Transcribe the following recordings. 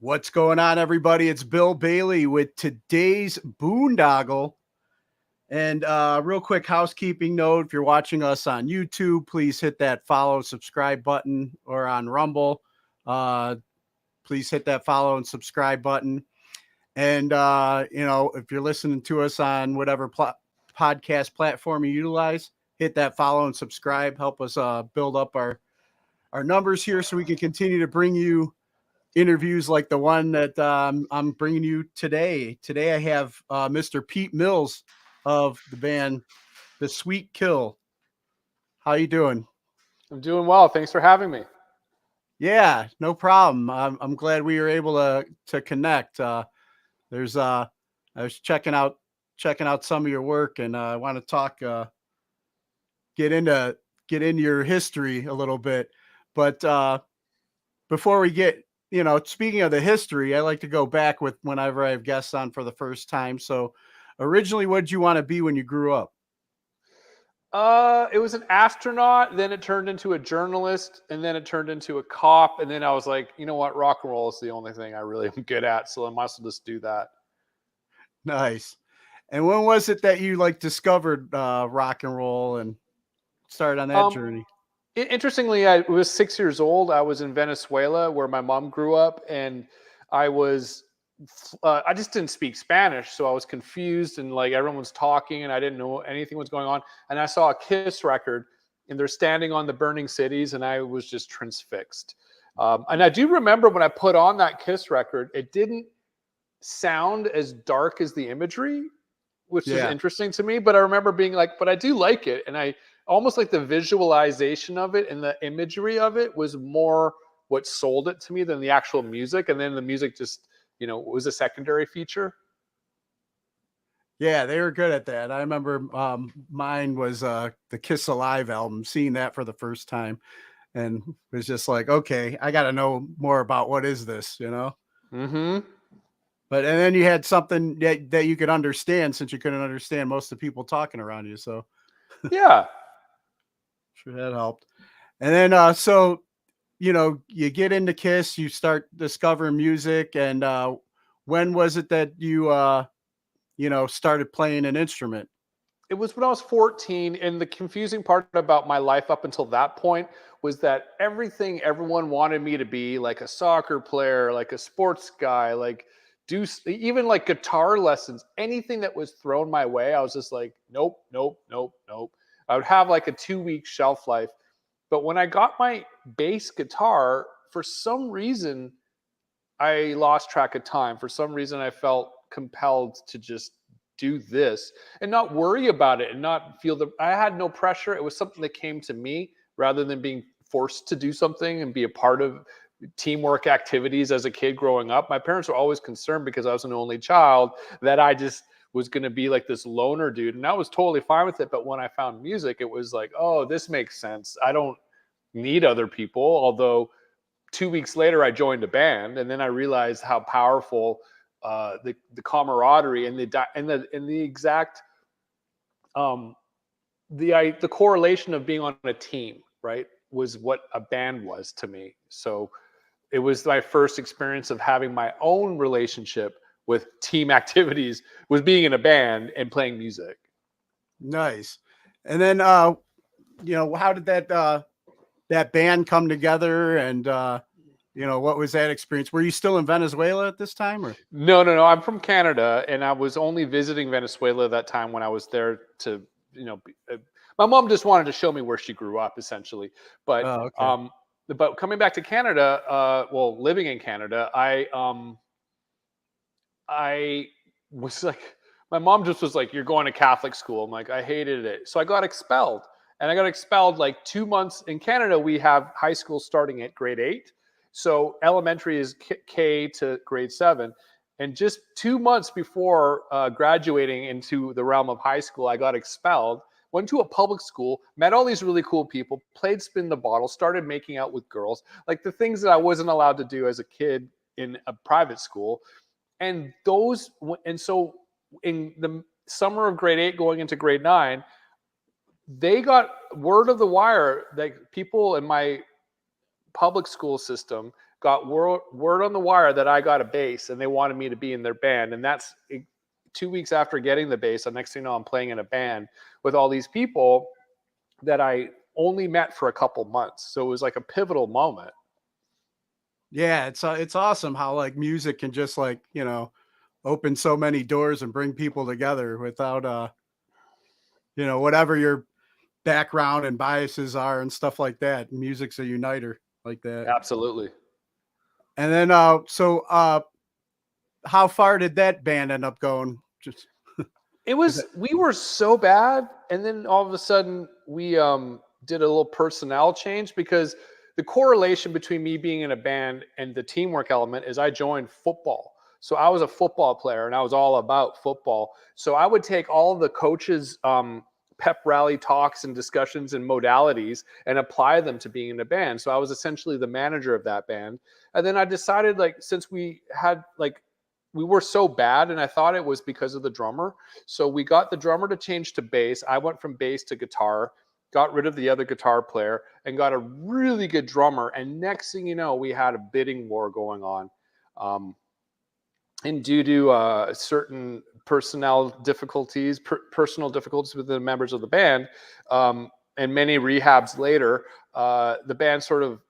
What's going on, everybody? It's Bill Bailey with today's Boondoggle. And real quick housekeeping note, if you're watching us on YouTube, please hit that follow, subscribe button, or on Rumble. Please hit that follow and subscribe button. And, if you're listening to us on whatever podcast platform you utilize, hit that follow and subscribe. Help us build up our numbers here so we can continue to bring you interviews like the one that I'm bringing you today. Today I have Mr. Pete Mills of the band The Sweet Kill. How you doing? I'm doing well. Thanks for having me. Yeah, no problem. I'm glad we were able to connect. I was checking out some of your work, and I want to talk get into your history a little bit. But before we get speaking of the history, I like to go back with whenever I have guests on for the first time. So originally, what did you want to be when you grew up? It was an astronaut, then it turned into a journalist, and then it turned into a cop. And then I was like, you know what? Rock and roll is the only thing I really am good at. So I might as well just do that. Nice. And when was it that you discovered rock and roll and started on that journey? Interestingly, I was 6 years old. I was in Venezuela where my mom grew up, and I just didn't speak Spanish, so I was confused, and everyone was talking and I didn't know anything was going on. And I saw a Kiss record, and they're standing on the burning cities, and I was just transfixed. And I do remember when I put on that Kiss record, it didn't sound as dark as the imagery, which is interesting to me. But I remember being like, but I do like it. And I almost like the visualization of it and the imagery of it was more what sold it to me than the actual music. And then the music just, was a secondary feature. Yeah, they were good at that. I remember mine was the Kiss Alive album, seeing that for the first time. And it was just like, okay, I got to know more about what is this, Mm-hmm. But and then you had something that you could understand, since you couldn't understand most of the people talking around you. So yeah, sure that helped. And then so you get into Kiss, you start discovering music, and when was it that you started playing an instrument? It was when I was 14, and the confusing part about my life up until that point was that everyone wanted me to be like a soccer player, like a sports guy, even guitar lessons, anything that was thrown my way. I was just like, nope, nope, nope, nope. I would have like a 2-week shelf life. But when I got my bass guitar, for some reason, I lost track of time. For some reason, I felt compelled to just do this and not worry about it and not feel I had no pressure. It was something that came to me rather than being forced to do something and be a part of teamwork activities as a kid growing up. My parents were always concerned because I was an only child that I just was going to be like this loner dude. And I was totally fine with it. But when I found music, it was like, oh, this makes sense. I don't need other people. Although 2 weeks later, I joined a band, and then I realized how powerful the camaraderie and the exact the correlation of being on a team, right, was what a band was to me. So it was my first experience of having my own relationship with team activities, was being in a band and playing music. Nice. And then how did that band come together, and what was that experience? Were you still in Venezuela at this time, or? No. I'm from Canada, and I was only visiting Venezuela that time when I was there to, my mom just wanted to show me where she grew up, essentially. But okay. But coming back to Canada, living in Canada, I was like, my mom just was like, "You're going to Catholic school." I'm like, I hated it, so I got expelled. And I got expelled 2 months. In Canada, we have high school starting at grade 8. So elementary is K to grade 7. And just 2 months before graduating into the realm of high school, I got expelled, went to a public school, met all these really cool people, played spin the bottle, started making out with girls, like the things that I wasn't allowed to do as a kid in a private school. And so in the summer of grade 8 going into grade 9, they got word of the wire that people in my public school system got word on the wire that I got a bass and they wanted me to be in their band. And that's 2 weeks after getting the bass. The next thing you know, I'm playing in a band with all these people that I only met for a couple months. So it was like a pivotal moment. Yeah, it's awesome how like music can just like, open so many doors and bring people together without whatever your background and biases are and stuff like that. Music's a uniter like that. Absolutely. And then how far did that band end up going? Just we were so bad, and then all of a sudden we did a little personnel change, because the correlation between me being in a band and the teamwork element is I joined football. So I was a football player and I was all about football. So I would take all the coaches' pep rally talks and discussions and modalities and apply them to being in a band. So I was essentially the manager of that band. And then I decided, like, since we were so bad, and I thought it was because of the drummer. So we got the drummer to change to bass. I went from bass to guitar, got rid of the other guitar player, and got a really good drummer. And next thing you know, we had a bidding war going on. And due to certain personal difficulties with the members of the band, and many rehabs later, the band sort of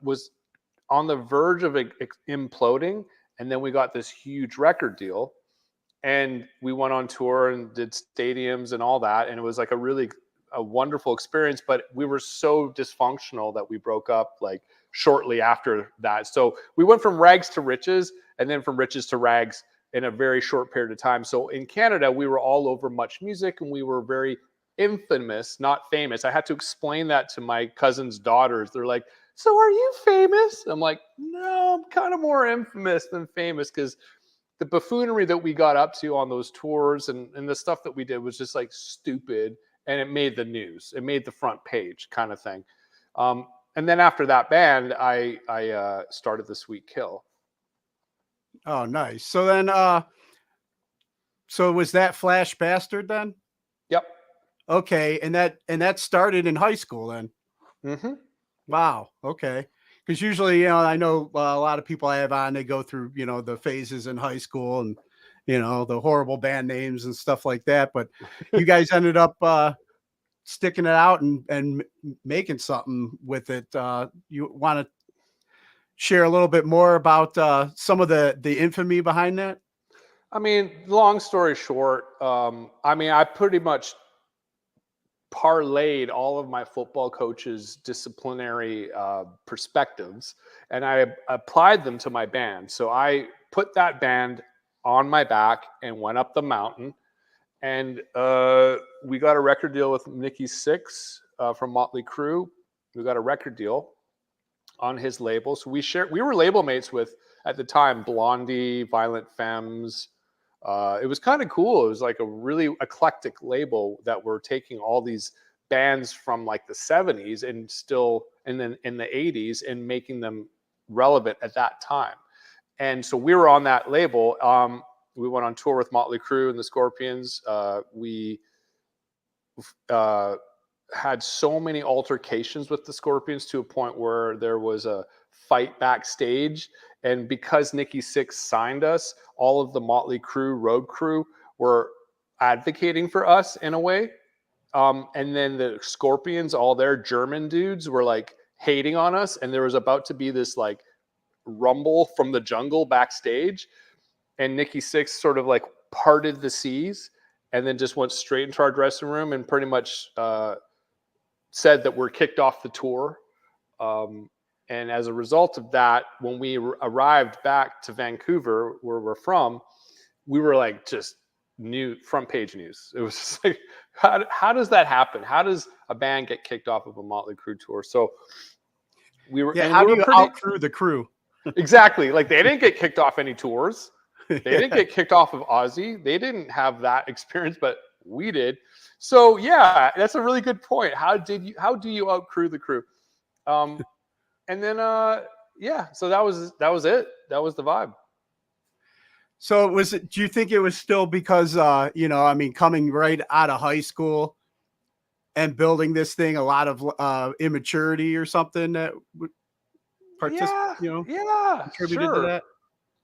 was on the verge of imploding. And then we got this huge record deal, and we went on tour and did stadiums and all that. And it was like a wonderful experience, but we were so dysfunctional that we broke up like shortly after that. So we went from rags to riches, and then from riches to rags in a very short period of time. So in Canada, we were all over Much Music, and we were very infamous, not famous. I had to explain that to my cousin's daughters. They're like, "So are you famous?" I'm like, "No, I'm kind of more infamous than famous," because the buffoonery that we got up to on those tours and the stuff that we did was just like stupid. And it made the news. It made the front page kind of thing. And then after that band, I started the Sweet Kill. Oh, nice. So then, so was that Flash Bastard then? Yep. Okay, and that started in high school then. Mm-hmm. Wow. Okay. Because usually, I know a lot of people I have on, they go through, the phases in high school and, the horrible band names and stuff like that. But you guys ended up sticking it out and making something with it. You want to share a little bit more about some of the infamy behind that? I mean, long story short, I pretty much parlayed all of my football coaches' disciplinary perspectives, and I applied them to my band. So I put that band on my back and went up the mountain, and we got a record deal with Nikki Sixx from Motley Crue. We got a record deal on his label. So we were label mates with, at the time, Blondie, Violent Femmes. It was kind of cool. It was like a really eclectic label that were taking all these bands from like the 70s and then in the 80s and making them relevant at that time. And so we were on that label. We went on tour with Motley Crue and the Scorpions. We had so many altercations with the Scorpions to a point where there was a fight backstage. And because Nikki Sixx signed us, all of the Motley Crue road crew were advocating for us in a way. And then the Scorpions, all their German dudes, were like hating on us. And there was about to be this like rumble from the jungle backstage. And Nikki Sixx sort of like parted the seas and then just went straight into our dressing room and pretty much said that we're kicked off the tour. And as a result of that, when we arrived back to Vancouver, where we're from, we were like just front page news. It was just like, how does that happen? How does a band get kicked off of a Motley Crue tour? So we were. Yeah, how do you out-crew the crew? Exactly. Like they didn't get kicked off any tours. They didn't get kicked off of Ozzy. They didn't have that experience, but we did. So yeah, that's a really good point. How do you out-crew the crew? And then so that was it. That was the vibe. So do you think it was still because coming right out of high school, and building this thing, a lot of immaturity or something that would Yeah, contributed to sure. that?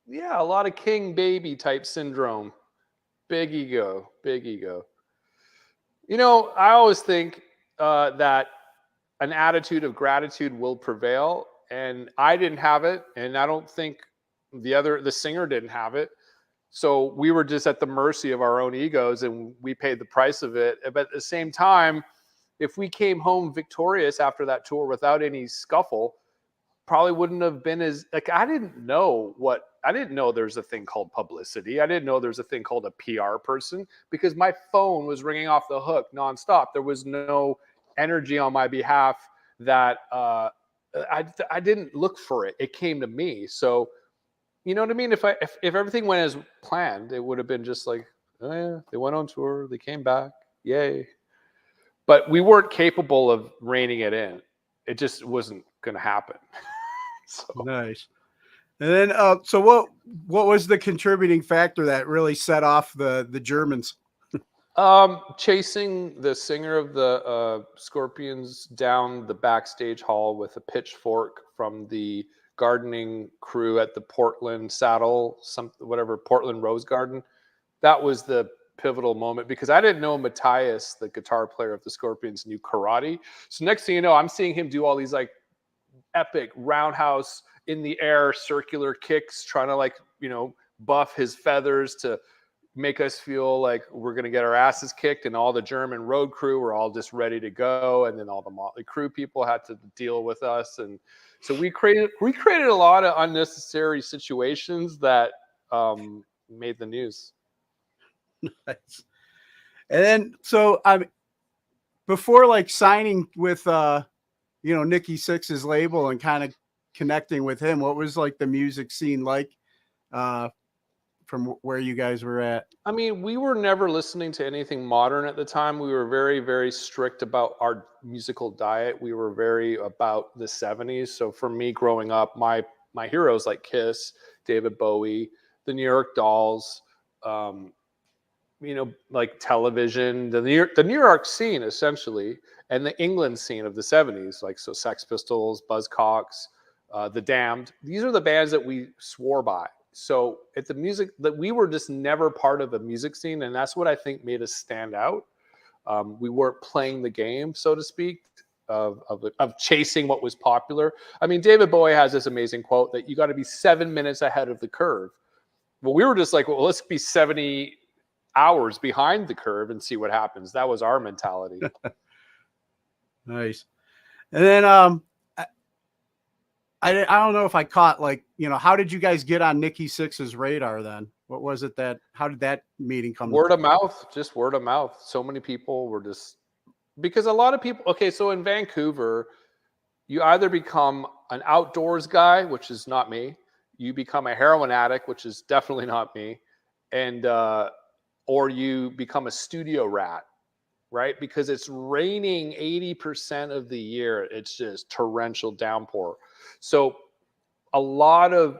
Yeah, a lot of king baby type syndrome. Big ego, big ego. I always think that an attitude of gratitude will prevail, and I didn't have it, and I don't think the singer didn't have it. So we were just at the mercy of our own egos, and we paid the price of it. But at the same time, if we came home victorious after that tour without any scuffle, probably wouldn't have been as like I didn't know there's a thing called publicity. I didn't know there's a thing called a PR person because my phone was ringing off the hook nonstop. There was no energy on my behalf that I didn't look for it. It came to me. So you know what I mean? If everything went as planned, it would have been just like, oh yeah, they went on tour, they came back, yay. But we weren't capable of reining it in. It just wasn't going to happen. So Nice. And then, so what was the contributing factor that really set off the Germans? chasing the singer of the Scorpions down the backstage hall with a pitchfork from the gardening crew at the Portland Portland Rose Garden. That was the pivotal moment because I didn't know Matthias, the guitar player of the Scorpions, knew karate. So next thing you know, I'm seeing him do all these like epic roundhouse in the air circular kicks, trying to buff his feathers to make us feel like we're going to get our asses kicked, and all the German road crew were all just ready to go, and then all the Motley Crue people had to deal with us, and so we created a lot of unnecessary situations that made the news. Nice. And then, so before like signing with Nikki Sixx's label and kind of connecting with him, what was like the music scene like from where you guys were at? I mean, we were never listening to anything modern at the time. We were very, very strict about our musical diet. We were very about the 70s. So for me growing up, my heroes like Kiss, David Bowie, the New York Dolls, like Television, the New York scene essentially, and the England scene of the 70s, like so Sex Pistols, Buzzcocks, The Damned. These are the bands that we swore by. So at the music that we were just never part of the music scene, and that's what I think made us stand out. We weren't playing the game, so to speak, of chasing what was popular. I mean, David Bowie has this amazing quote that you got to be 7 minutes ahead of the curve. Well, we were just like, well, let's be 70 hours behind the curve and see what happens. That was our mentality. Nice. And then I don't know if I caught how did you guys get on Nikki Sixx's radar then? What was it how did that meeting come? Word of mouth, just word of mouth. So many people were just, because a lot of people, okay, so in Vancouver, you either become an outdoors guy, which is not me. You become a heroin addict, which is definitely not me. And, or you become a studio rat, right? Because it's raining 80% of the year. It's just torrential downpour. So a lot of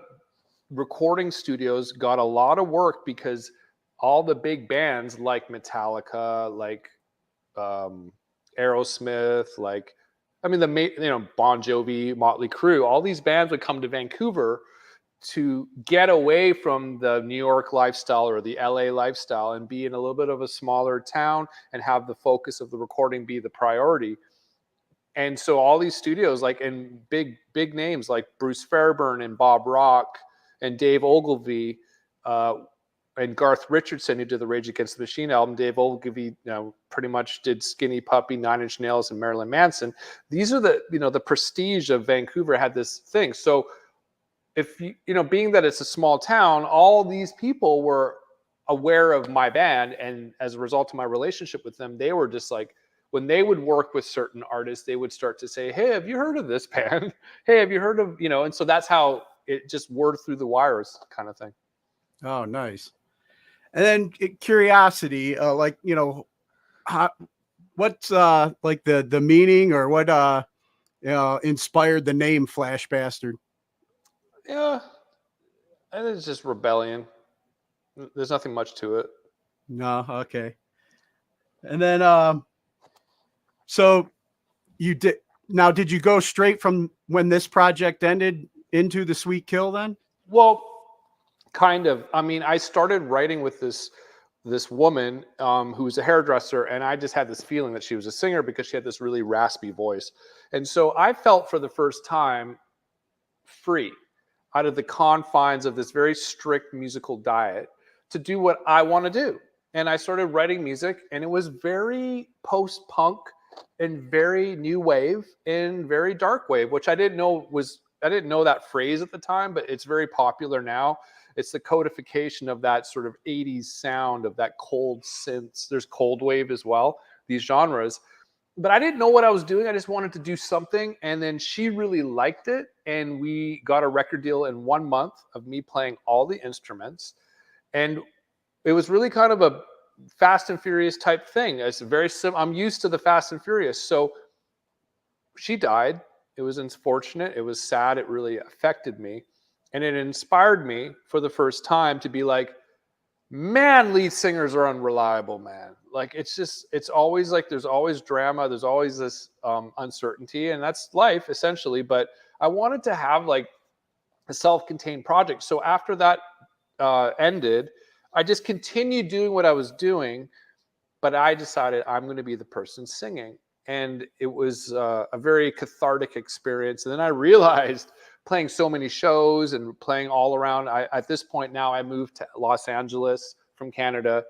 recording studios got a lot of work because all the big bands like Metallica, like Aerosmith, Bon Jovi, Motley Crue, all these bands would come to Vancouver to get away from the New York lifestyle or the LA lifestyle and be in a little bit of a smaller town and have the focus of the recording be the priority. And so all these studios, like, and big names like Bruce Fairbairn and Bob Rock and Dave Ogilvy and Garth Richardson, who did the Rage Against the Machine album. Dave Ogilvy, pretty much did Skinny Puppy, Nine Inch Nails, and Marilyn Manson. These are the prestige of Vancouver had this thing. So if being that it's a small town, all these people were aware of my band, and as a result of my relationship with them, they were just like, when they would work with certain artists, they would start to say, hey, have you heard of this band? Hey, have you heard of, and so that's how it just word through the wires kind of thing. Oh, nice. And then curiosity, what's like the meaning or what inspired the name Flash Bastard? Yeah, I think it's just rebellion. There's nothing much to it. No, okay. And then So you did. Now, did you go straight from when this project ended into the Sweet Kill then? Well, kind of. I mean, I started writing with this woman who's a hairdresser, and I just had this feeling that she was a singer because she had this really raspy voice. And so I felt for the first time free out of the confines of this very strict musical diet to do what I want to do. And I started writing music, and it was very post-punk and very new wave and very dark wave, which I didn't know that phrase at the time, but it's very popular now. It's the codification of that sort of 80s sound of that cold synths. There's cold wave as well, these genres. But I didn't know what I was doing. I just wanted to do something. And then she really liked it. And we got a record deal in 1 month of me playing all the instruments. And it was really kind of a Fast and Furious type thing. It's very I'm used to the Fast and Furious. So she died. It was unfortunate. It was sad. It really affected me. And it inspired me for the first time to be like, man, lead singers are unreliable, man. Like, it's always like, there's always drama. There's always this uncertainty, and that's life essentially. But I wanted to have like a self-contained project. So after that ended, I just continued doing what I was doing, but I decided I'm going to be the person singing. And it was a very cathartic experience. And then I realized, playing so many shows and playing all around, at this point now I moved to Los Angeles from Canada.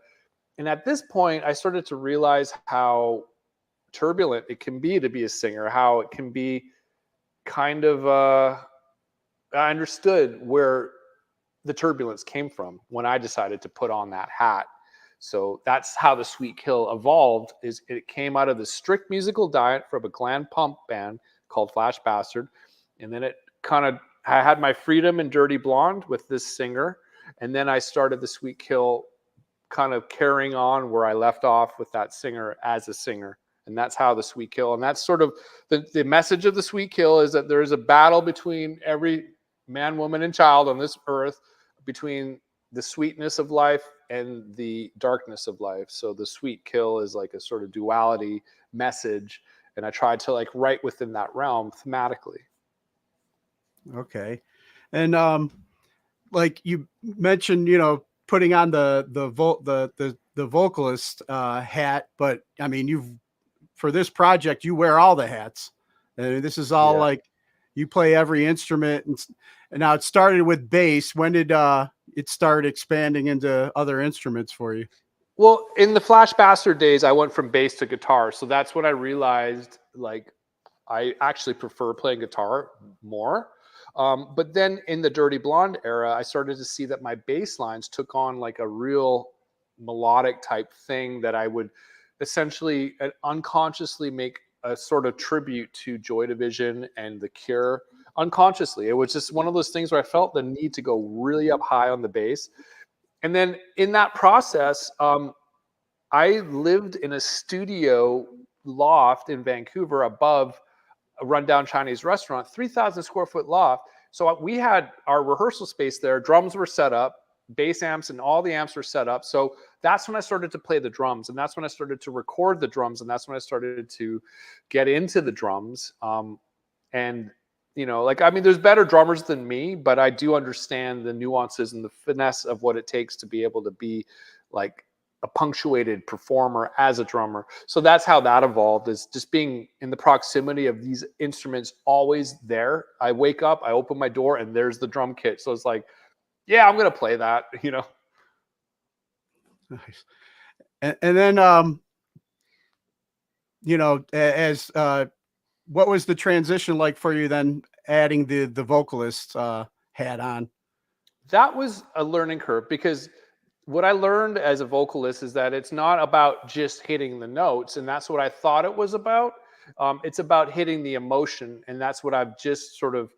And at this point, I started to realize how turbulent it can be to be a singer, how it can be kind of, I understood where the turbulence came from when I decided to put on that hat. So that's how the Sweet Kill evolved. Is it came out of the strict musical diet from a glam punk band called Flash Bastard. And then it I had my freedom in Dirty Blonde with this singer. And then I started the Sweet Kill kind of carrying on where I left off with that singer as a singer. And that's how the Sweet Kill, and that's sort of the message of the Sweet Kill, is that there is a battle between every man, woman, and child on this earth, between the sweetness of life and the darkness of life. So the Sweet Kill is like a sort of duality message. And I tried to like write within that realm thematically. Okay. And like you mentioned, putting on the vocalist hat, but I mean, for this project, you wear all the hats. And this is all like, you play every instrument, and now it started with bass. When did it start expanding into other instruments for you? Well, in the Flash Bastard days, I went from bass to guitar. So that's when I realized like I actually prefer playing guitar more. But then in the Dirty Blonde era, I started to see that my bass lines took on like a real melodic type thing that I would essentially unconsciously make a sort of tribute to Joy Division and The Cure. Unconsciously, it was just one of those things where I felt the need to go really up high on the bass. And then in that process, I lived in a studio loft in Vancouver above a rundown Chinese restaurant, 3,000 square foot loft. So we had our rehearsal space there. Drums were set up, bass amps, and all the amps were set up. So that's when I started to play the drums, and that's when I started to record the drums, and that's when I started to get into the drums. And like, I mean, there's better drummers than me, but I do understand the nuances and the finesse of what it takes to be able to be like a punctuated performer as a drummer. So that's how that evolved, is just being in the proximity of these instruments, always there. I wake up, I open my door, and there's the drum kit. So it's like, yeah, I'm going to play that, Nice. And then, as what was the transition like for you then, adding the vocalist hat on? That was a learning curve, because what I learned as a vocalist is that it's not about just hitting the notes, and that's what I thought it was about. It's about hitting the emotion, and that's what I've just sort of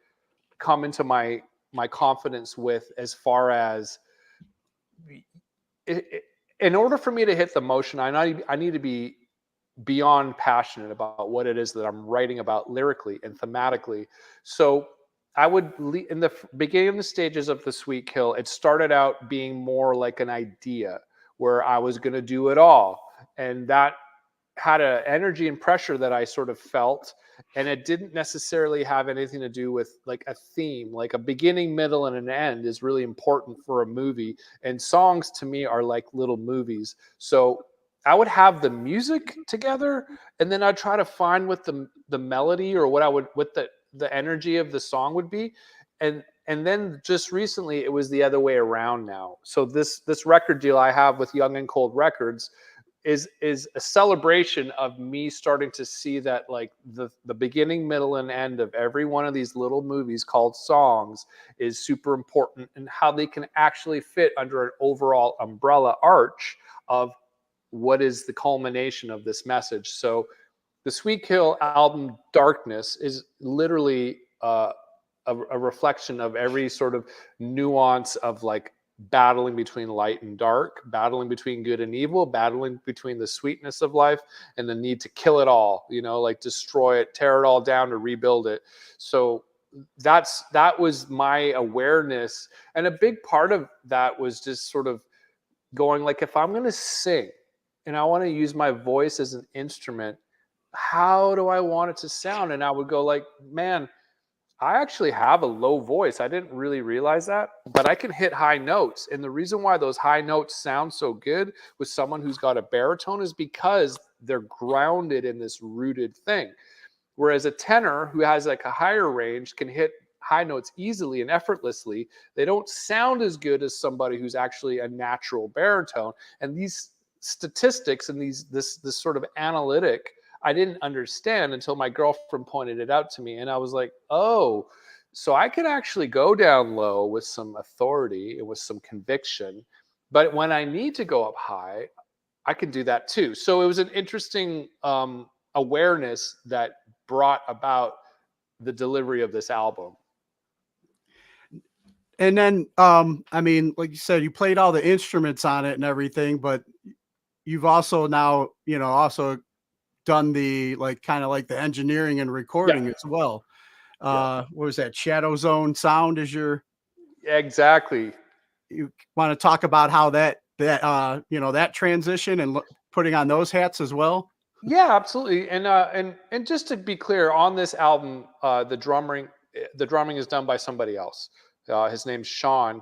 come into my confidence with, as far as in order for me to hit the emotion, I need to be beyond passionate about what it is that I'm writing about lyrically and thematically. So I would, in the beginning of the stages of the Sweet Kill, it started out being more like an idea where I was going to do it all. And that had an energy and pressure that I sort of felt, and it didn't necessarily have anything to do with like a theme. Like a beginning, middle, and an end is really important for a movie, and songs to me are like little movies. So I would have the music together, and then I'd try to find what the melody or what the energy of the song would be, and then just recently it was the other way around now. So this record deal I have with Young and Cold Records is a celebration of me starting to see that like the beginning, middle, and end of every one of these little movies called songs is super important, and how they can actually fit under an overall umbrella arch of what is the culmination of this message. So the Sweet Kill album Darkness is literally a reflection of every sort of nuance of like battling between light and dark, battling between good and evil, battling between the sweetness of life and the need to kill it all, like destroy it, tear it all down to rebuild it. So that was my awareness. And a big part of that was just sort of going like, if I'm going to sing and I want to use my voice as an instrument, how do I want it to sound? And I would go like, man, I actually have a low voice. I didn't really realize that, but I can hit high notes. And the reason why those high notes sound so good with someone who's got a baritone is because they're grounded in this rooted thing. Whereas a tenor who has like a higher range can hit high notes easily and effortlessly. They don't sound as good as somebody who's actually a natural baritone. And these statistics and this sort of analytic I didn't understand until my girlfriend pointed it out to me. And I was like, oh, so I can actually go down low with some authority and with some conviction. But when I need to go up high, I can do that too. So it was an interesting awareness that brought about the delivery of this album. And then, I mean, like you said, you played all the instruments on it and everything, but you've also now, also done the kind of like the engineering and recording as well. What was that? Shadow Zone Sound is your exactly. You want to talk about how that that transition and putting on those hats as well? Yeah, absolutely. And just to be clear, on this album, the drumming is done by somebody else. His name's Sean.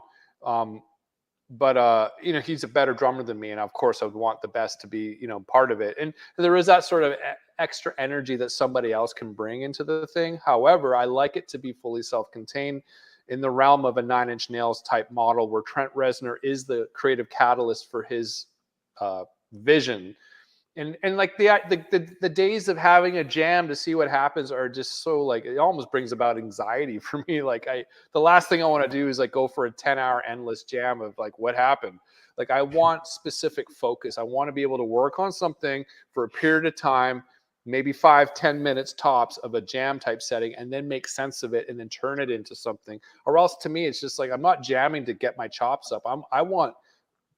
But he's a better drummer than me, and of course I would want the best to be part of it, and there is that sort of extra energy that somebody else can bring into the thing. However, I like it to be fully self-contained in the realm of a Nine Inch Nails type model, where Trent Reznor is the creative catalyst for his vision. And like the days of having a jam to see what happens are just so like, it almost brings about anxiety for me. Like the last thing I want to do is like go for a 10-hour endless jam of like what happened. Like I want specific focus. I want to be able to work on something for a period of time, maybe 5-10 minutes tops of a jam type setting, and then make sense of it and then turn it into something. Or else to me, it's just like, I'm not jamming to get my chops up. I want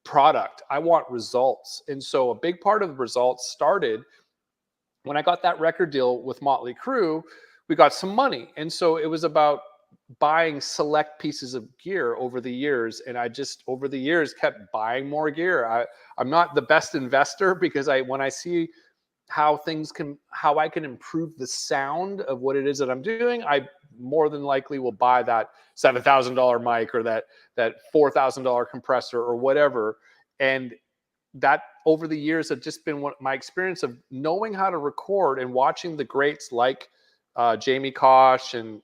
product. I want results. And so a big part of the results started when I got that record deal with Motley Crue. We got some money. And so it was about buying select pieces of gear over the years. And I just, over the years, kept buying more gear. I'm not the best investor, because when I see how I can improve the sound of what it is that I'm doing, I more than likely will buy that $7,000 mic or that $4,000 compressor or whatever. And that over the years have just been my experience of knowing how to record and watching the greats like Jamie Kosh and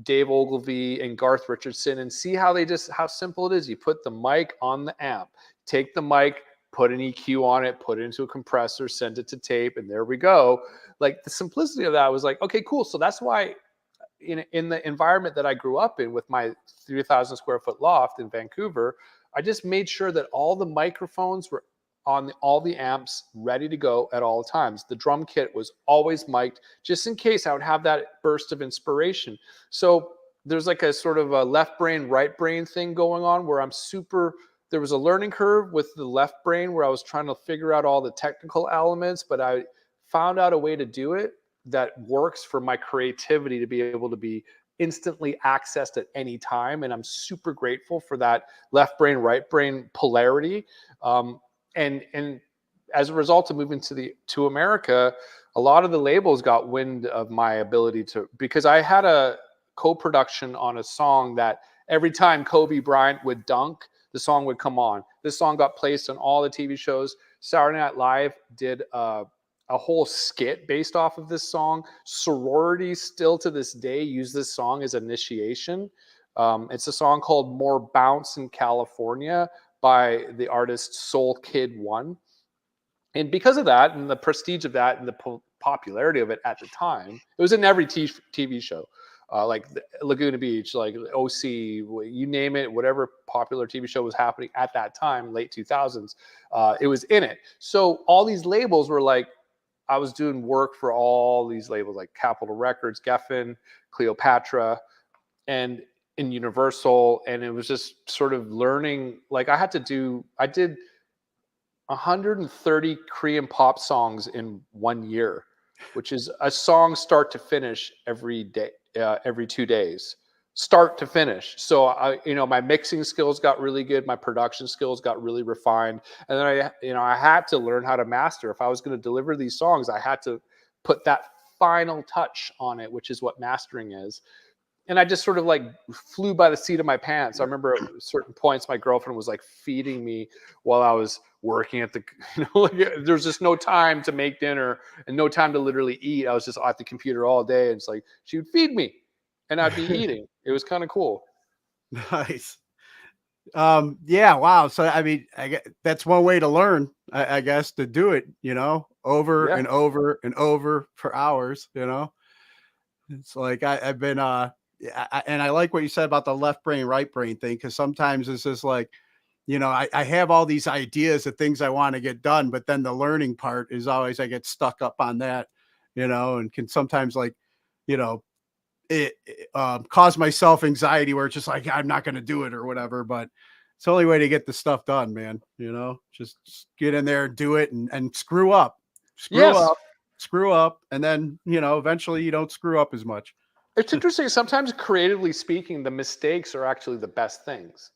Dave Ogilvy and Garth Richardson, and see how simple it is. You put the mic on the amp, take the mic, put an EQ on it, put it into a compressor, send it to tape, and there we go. Like the simplicity of that was like, okay, cool. So that's why in the environment that I grew up in with my 3,000 square foot loft in Vancouver, I just made sure that all the microphones were on all the amps ready to go at all times. The drum kit was always mic'd just in case I would have that burst of inspiration. So there's like a sort of a left brain, right brain thing going on where there was a learning curve with the left brain where I was trying to figure out all the technical elements, but I found out a way to do it that works for my creativity to be able to be instantly accessed at any time. And I'm super grateful for that left brain, right brain polarity. And as a result of moving to America, a lot of the labels got wind of my ability to, because I had a co-production on a song that every time Kobe Bryant would dunk, the song would come on. This song got placed on all the TV shows. Saturday Night Live did a whole skit based off of this song. Sororities still to this day use this song as initiation. It's a song called More Bounce in California by the artist Soul Kid One. And because of that and the prestige of that and the popularity of it at the time, it was in every TV show. Like Laguna Beach, like OC, you name it, whatever popular TV show was happening at that time, late 2000s, it was in it. So all these labels were like, I was doing work for all these labels like Capitol Records, Geffen, Cleopatra, and in Universal. And it was just sort of learning, like I did 130 Korean pop songs in 1 year, which is a song start to finish every day. Every 2 days, start to finish. So my mixing skills got really good. My production skills got really refined. And then I had to learn how to master. If I was going to deliver these songs, I had to put that final touch on it, which is what mastering is. And I just sort of like flew by the seat of my pants. I remember at certain points, my girlfriend was like feeding me while I was working at the, there's just no time to make dinner and no time to literally eat. I was just at the computer all day. And it's like, she would feed me and I'd be eating. It was kind of cool. Nice. Yeah. Wow. So, I mean, that's one way to learn, I guess, to do it, over and over and over for hours, It's like I've been, and I like what you said about the left brain, right brain thing, because sometimes it's just like, I have all these ideas of things I want to get done, but then the learning part is always I get stuck up on that, and can sometimes like, cause myself anxiety where it's just like, I'm not going to do it or whatever, but it's the only way to get the stuff done, man. Just get in there and do it and screw up, screw up. And then, eventually you don't screw up as much. It's interesting. Sometimes creatively speaking, the mistakes are actually the best things.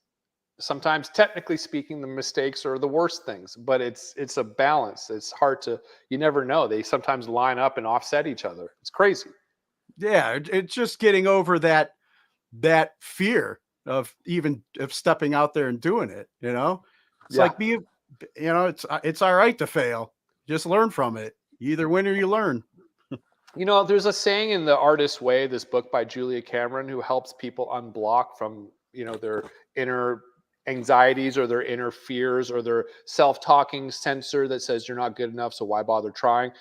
Sometimes technically speaking, the mistakes are the worst things, but it's a balance. It's hard you never know. They sometimes line up and offset each other. It's crazy. Yeah. It's just getting over that fear of stepping out there and doing it, It's like it's all right to fail. Just learn from it. You either win or you learn. There's a saying in The Artist's Way, this book by Julia Cameron, who helps people unblock from, their inner anxieties or their inner fears or their self-talking censor that says you're not good enough, so why bother trying?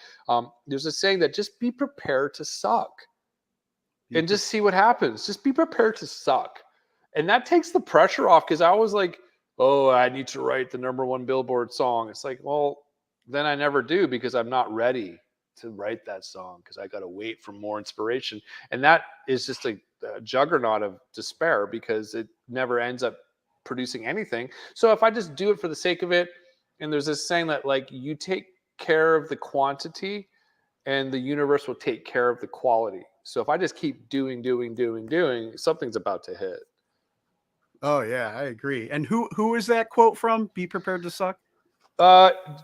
There's a saying that just be prepared to suck and just see what happens. Just be prepared to suck. And that takes the pressure off, because I was like, oh, I need to write the #1 Billboard song. It's like, well, then I never do, because I'm not ready to write that song, because I got to wait for more inspiration. And that is just a juggernaut of despair, because it never ends up producing anything. So if I just do it for the sake of it, and there's this saying that like you take care of the quantity and the universe will take care of the quality. So if I just keep doing, something's about to hit. Oh yeah, I agree. And who is that quote from? Be prepared to suck?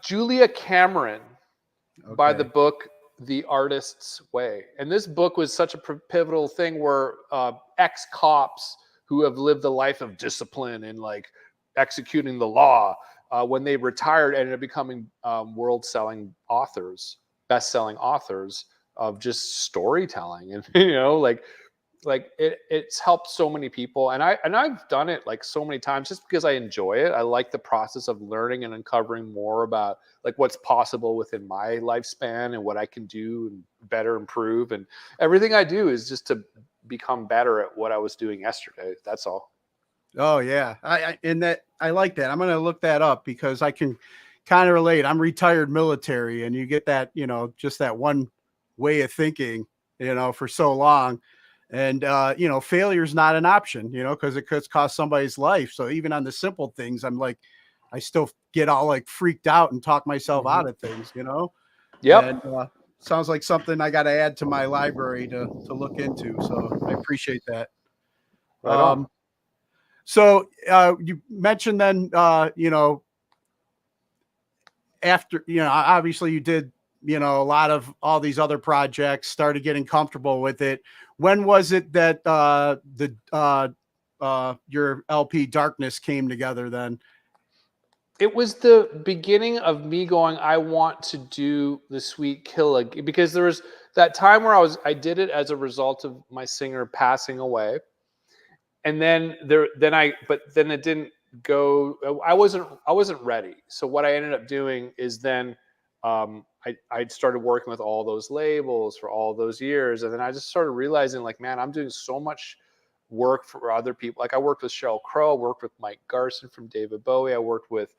Julia Cameron. Okay. By the book The Artist's Way. And this book was such a pivotal thing where ex-cops who have lived a life of discipline and like executing the law, when they retired, ended up becoming world-selling authors, best-selling authors of just storytelling. And it's helped so many people, and I've done it like so many times just because I enjoy it. I like the process of learning and uncovering more about like what's possible within my lifespan and what I can do and better improve. And everything I do is just to become better at what I was doing yesterday. That's all. Oh yeah, I like that. I'm gonna look that up because I can kind of relate. I'm retired military, and you get that just that one way of thinking for so long. And, failure is not an option, because it could cost somebody's life. So even on the simple things, I'm like, I still get all like freaked out and talk myself out of things, Yep. And sounds like something I got to add to my library to look into. So I appreciate that. Right on. So you mentioned then, after, obviously you did, a lot of all these other projects, started getting comfortable with it. When was it that your LP Darkness came together then? It was the beginning of me going, I want to do the Sweet Kill again, because there was that time where I did it as a result of my singer passing away. And then it didn't go, I wasn't ready. So what I ended up doing is then I started working with all those labels for all those years. And then I just started realizing, like, man, I'm doing so much work for other people. Like, I worked with Sheryl Crow, worked with Mike Garson from David Bowie. I worked with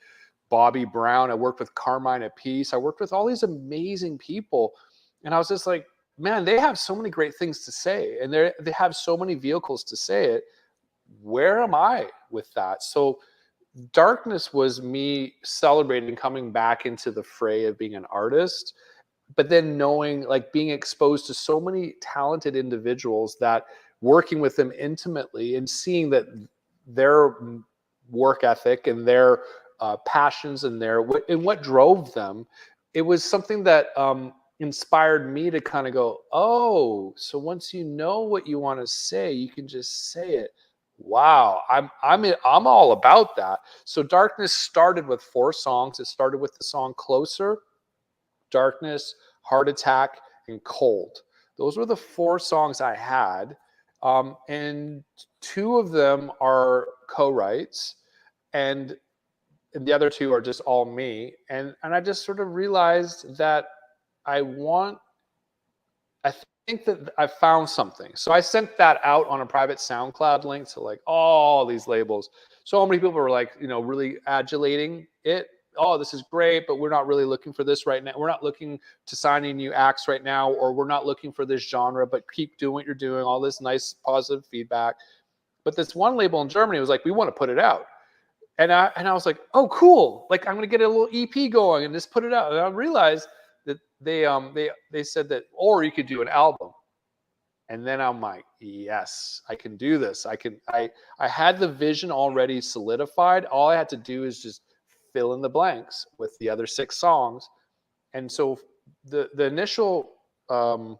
Bobby Brown. I worked with Carmine Appice. I worked with all these amazing people. And I was just like, man, they have so many great things to say. And they have so many vehicles to say it. Where am I with that? So Darkness was me celebrating coming back into the fray of being an artist, but then knowing, like, being exposed to so many talented individuals, that working with them intimately and seeing that their work ethic and their passions and what drove them, it was something that inspired me to kind of go, oh, so once you know what you want to say, you can just say it. Wow, I'm all about that. So Darkness started with 4 songs. It started with the song Closer, Darkness, Heart Attack, and Cold. Those were the 4 songs I had. And 2 of them are co-writes, and the other 2 are just all me. And I just sort of realized that I think that I found something. So I sent that out on a private SoundCloud link to, like, all these labels. So many people were like, really adulating it. Oh, this is great, but we're not really looking for this right now. We're not looking to sign any new acts right now, or we're not looking for this genre, but keep doing what you're doing. All this nice positive feedback. But this one label in Germany was like, we want to put it out. And I was like, oh, cool. Like, I'm going to get a little EP going and just put it out. And I realized that they said that, or you could do an album. And then I'm like, yes, I can do this. I had the vision already solidified. All I had to do is just fill in the blanks with the other 6 songs. And so the initial the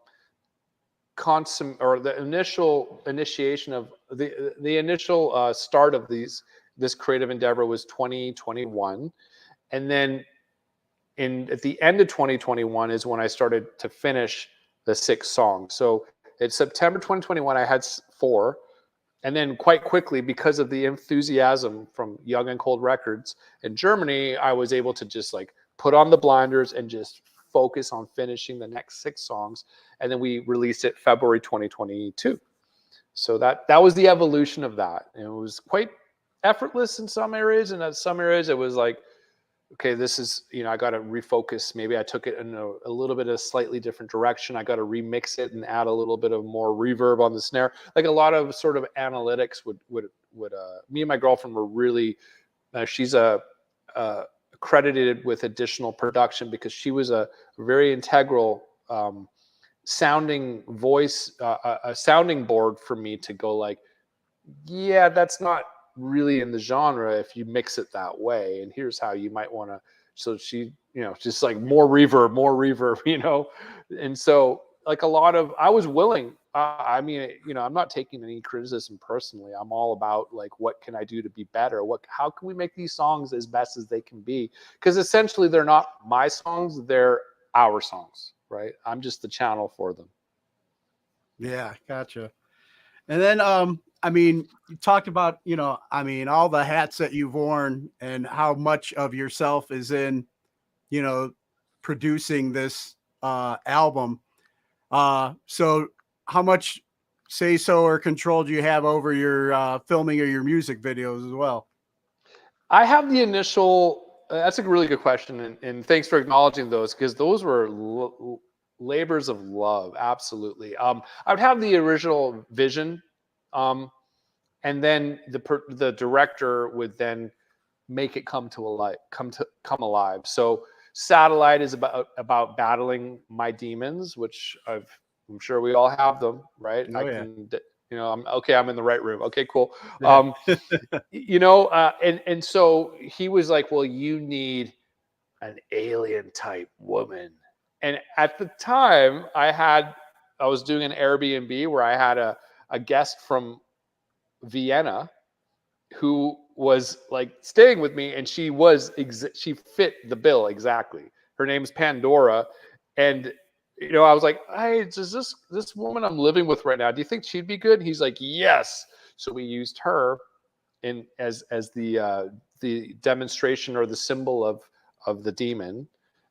initial initiation of the initial start of this creative endeavor was 2021. And then at the end of 2021 is when I started to finish the 6 songs. So it's September 2021, I had 4. And then quite quickly, because of the enthusiasm from Young and Cold Records in Germany, I was able to just, like, put on the blinders and just focus on finishing the next 6 songs. And then we released it February 2022. So that was the evolution of that. And it was quite effortless in some areas. And in some areas it was like, okay, this is, I got to refocus. Maybe I took it in a little bit of a slightly different direction. I got to remix it and add a little bit of more reverb on the snare. Like, a lot of sort of analytics would me and my girlfriend were really, she's credited with additional production, because she was a very integral sounding voice, a sounding board for me to go, like, yeah, that's not really in the genre if you mix it that way, and here's how you might want to. So she, just like more reverb, and so, like, a lot of, I was willing, I'm not taking any criticism personally. I'm all about, like, what can I do to be better? How can we make these songs as best as they can be? Because essentially they're not my songs, they're our songs, right? I'm just the channel for them. Yeah, gotcha. And then you talked about, all the hats that you've worn and how much of yourself is in, producing this album. So how much say so or control do you have over your filming or your music videos as well? I have the initial, that's a really good question. And thanks for acknowledging those, because those were labors of love. Absolutely. I would have the original vision. And then the director would then make it come alive. So Satellite is about battling my demons, which I'm sure we all have them, right? Oh, yeah. I'm in the right room. Okay, cool. Yeah. And so he was like, well, you need an alien type woman. And at the time, I was doing an Airbnb where I had a guest from Vienna who was like staying with me, and she fit the bill exactly. Her name's Pandora, and I was like, hey, does this woman I'm living with right now, do you think she'd be good? And he's like, yes. So we used her as the demonstration or the symbol of the demon,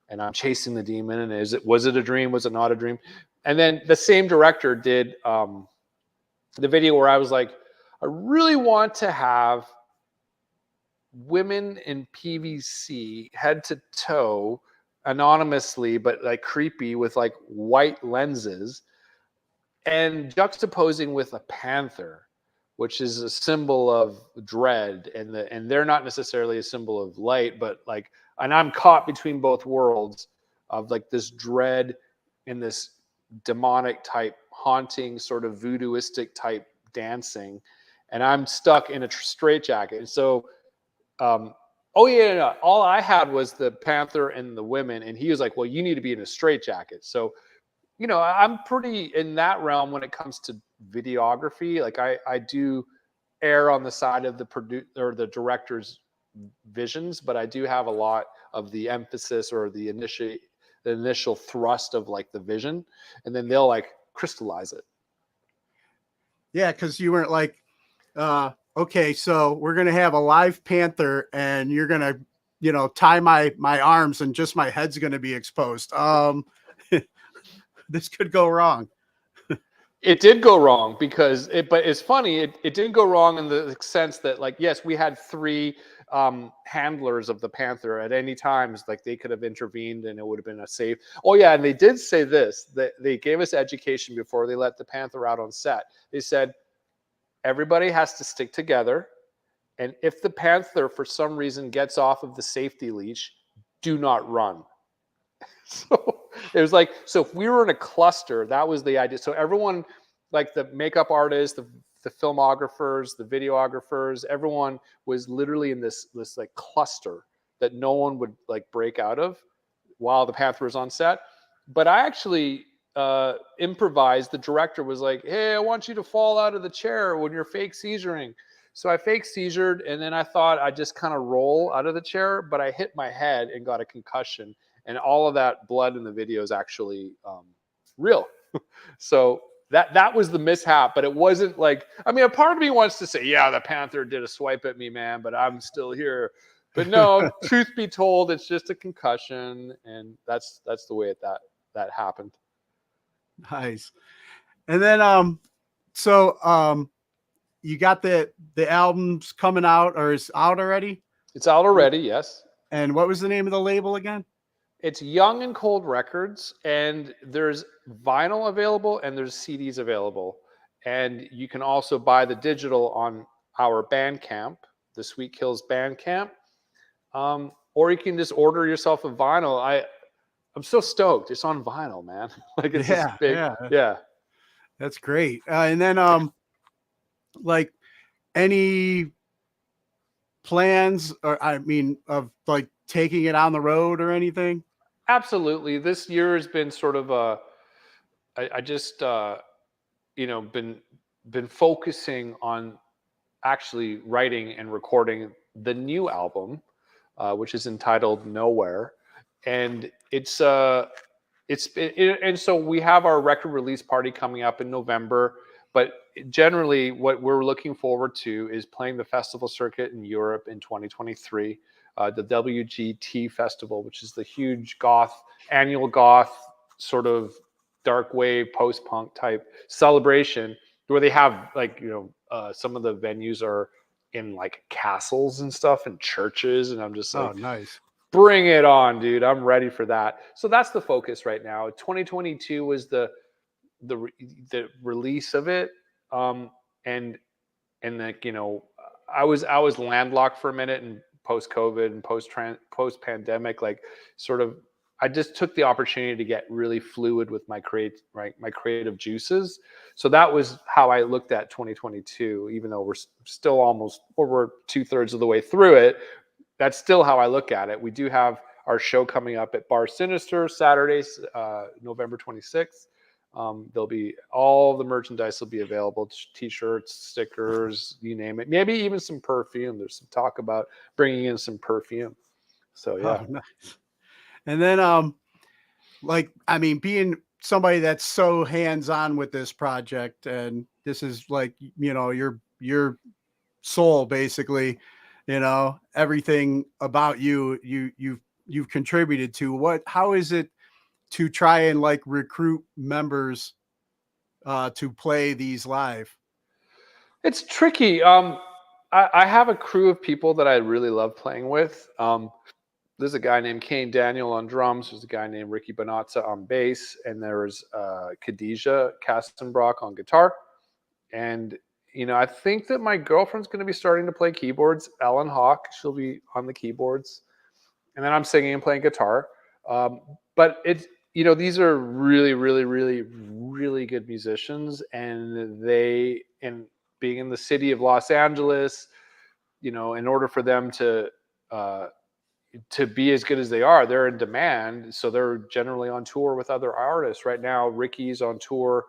and I'm chasing the demon. And was it a dream? Was it not a dream? And then the same director did the video where I was like, I really want to have women in PVC head to toe anonymously, but like creepy with like white lenses, and juxtaposing with a panther, which is a symbol of dread, and they're not necessarily a symbol of light, but like, and I'm caught between both worlds of like this dread and this demonic type haunting sort of voodooistic type dancing, and I'm stuck in a straitjacket. And so oh yeah, no, all I had was the panther and the women, and he was like, well, you need to be in a straitjacket. So I'm pretty in that realm when it comes to videography. Like I do err on the side of the director's visions, but I do have a lot of the emphasis or the initial thrust of like the vision, and then they'll like crystallize it. Yeah, because you weren't like, okay, so we're gonna have a live panther, and you're gonna, tie my arms, and just my head's gonna be exposed. This could go wrong. It did go wrong but it's funny. It didn't go wrong in the sense that, like, yes, we had 3 handlers of the panther at any times. Like, they could have intervened and it would have been a safe. Oh yeah, and they did say this, that they gave us education before they let the panther out on set. They said, everybody has to stick together, and if the panther for some reason gets off of the safety leash, do not run. So it was like, so if we were in a cluster, that was the idea. So everyone, like the makeup artists, the filmographers, the videographers, everyone was literally in this like cluster that no one would like break out of while the panther was on set. But I actually improvised. The director was like, hey, I want you to fall out of the chair when you're fake seizuring. So I fake seizured, and then I thought I'd just kind of roll out of the chair, but I hit my head and got a concussion. And all of that blood in the video is actually real. So that was the mishap, but it wasn't like, I mean, a part of me wants to say, yeah, the panther did a swipe at me, man, but I'm still here. But no, truth be told, it's just a concussion, and that's the way that happened. Nice. And then so you got the albums coming out, or is out already? It's out already, yes. And what was the name of the label again? It's Young and Cold Records, and there's vinyl available and there's CDs available. And you can also buy the digital on our Bandcamp, the Sweet Kills Bandcamp. Or you can just order yourself a vinyl. I'm so stoked. It's on vinyl, man. Like, it's this big. Yeah. That's great. And then like, any plans, or I mean, of like taking it on the road or anything? Absolutely. This year has been sort of I just been focusing on actually writing and recording the new album, which is entitled Nowhere, and and so we have our record release party coming up in November. But generally, what we're looking forward to is playing the festival circuit in Europe in 2023, the WGT Festival, which is the huge annual goth sort of dark wave post-punk type celebration, where they have like, some of the venues are in like castles and stuff and churches, and I'm just like, oh, nice. Bring it on, dude. I'm ready for that. So that's the focus right now. 2022 was the release of it, and like, I was landlocked for a minute, and post-COVID and post-pandemic, like, sort of, I just took the opportunity to get really fluid with my creative juices. So that was how I looked at 2022, even though we're still almost over 2/3 of the way through it. That's still how I look at it. We do have our show coming up at Bar Sinister Saturdays, November 26th. There'll be all the merchandise will be available: t-shirts, stickers, you name it. Maybe even some perfume. There's some talk about bringing in some perfume. So yeah. Oh, nice. And then, like, I mean, being somebody that's so hands-on with this project, and this is like, your soul, basically, everything about you've contributed to. How is it to try and like recruit members to play these live? It's tricky. I have a crew of people that I really love playing with. There's a guy named Kane Daniel on drums. There's a guy named Ricky Bonazza on bass, and there's Khadijah Kastenbrock on guitar. And I think that my girlfriend's going to be starting to play keyboards. Ellen Hawk, she'll be on the keyboards, and then I'm singing and playing guitar. But it's these are really, really, really, really good musicians, and being in the city of Los Angeles, in order for them to be as good as they are, they're in demand. So they're generally on tour with other artists. Right now, Ricky's on tour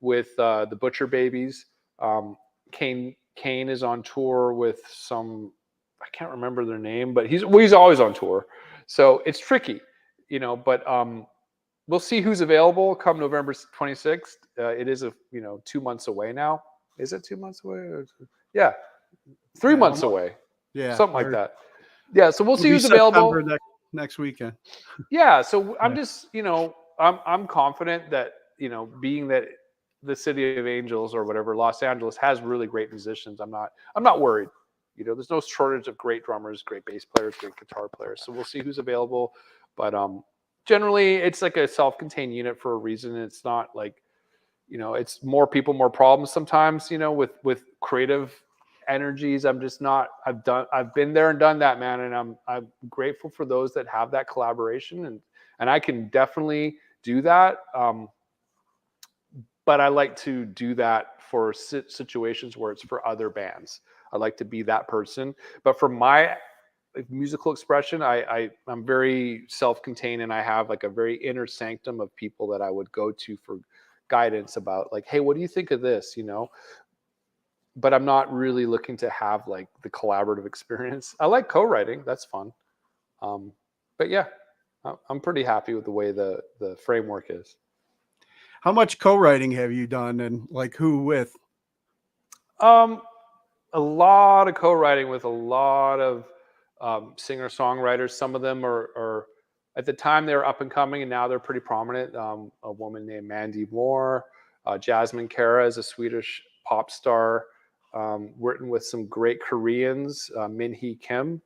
with the Butcher Babies. Kane is on tour with some, I can't remember their name, but he's always on tour. So it's tricky, but we'll see who's available come November 26th. It is 2 months away now. Is it 2 months away? Yeah. 3 months away. Yeah. Something like that. Yeah. So we'll see who's available next weekend. Yeah. So I'm just, I'm confident that, being that the City of Angels or whatever, Los Angeles has really great musicians. I'm not worried. There's no shortage of great drummers, great bass players, great guitar players. So we'll see who's available. But generally, it's like a self-contained unit for a reason. It's not like, it's more people, more problems sometimes, with creative energies. I'm just not, I've been there and done that, man. And I'm grateful for those that have that collaboration, and I can definitely do that. But I like to do that for situations where it's for other bands. I like to be that person. But for my musical expression, I'm very self-contained, and I have like a very inner sanctum of people that I would go to for guidance about, like, hey, what do you think of this? But I'm not really looking to have like the collaborative experience. I like co-writing. That's fun. But yeah, I'm pretty happy with the way the framework is. How much co-writing have you done, and like who with? A lot of co-writing with a lot of singer-songwriters. Some of them are at the time they were up and coming, and now they're pretty prominent. A woman named Mandy Moore, Jasmine Kara is a Swedish pop star. Written with some great Koreans, Min Hee Kim.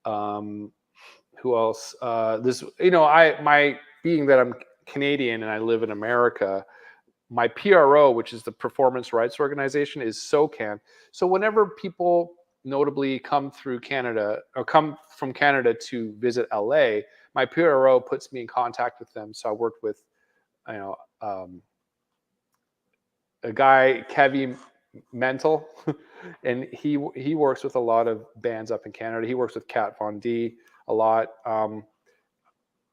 Who else? My being that I'm Canadian and I live in America, my PRO, which is the Performance Rights Organization, is SOCAN. So whenever people notably come through Canada or come from Canada to visit LA, my PRO puts me in contact with them. So I worked with, a guy, Kevin Mental, and he works with a lot of bands up in Canada. He works with Kat Von D a lot.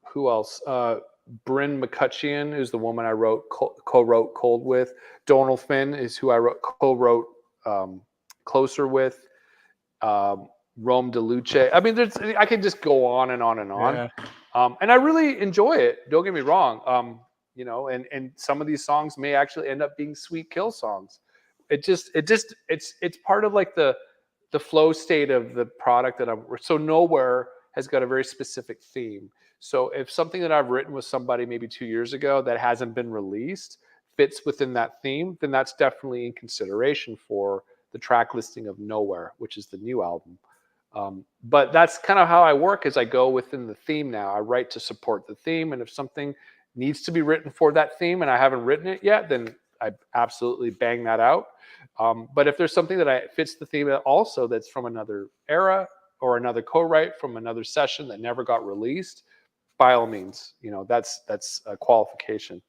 Who else? Bryn McCutcheon, who's the woman I co-wrote Cold with. Donal Finn is who I co-wrote Closer with. Rome DeLuce. I mean, I could just go on and on and on. Yeah. And I really enjoy it. Don't get me wrong. And some of these songs may actually end up being sweet kill songs. It's part of like the flow state of the product that so Nowhere has got a very specific theme. So if something that I've written with somebody maybe 2 years ago that hasn't been released fits within that theme, then that's definitely in consideration for the track listing of Nowhere, which is the new album. But that's kind of how I work, as I go within the theme now. I write to support the theme, and if something needs to be written for that theme and I haven't written it yet, then I absolutely bang that out. But if there's something that fits the theme also that's from another era or another co-write from another session that never got released, by all means, that's a qualification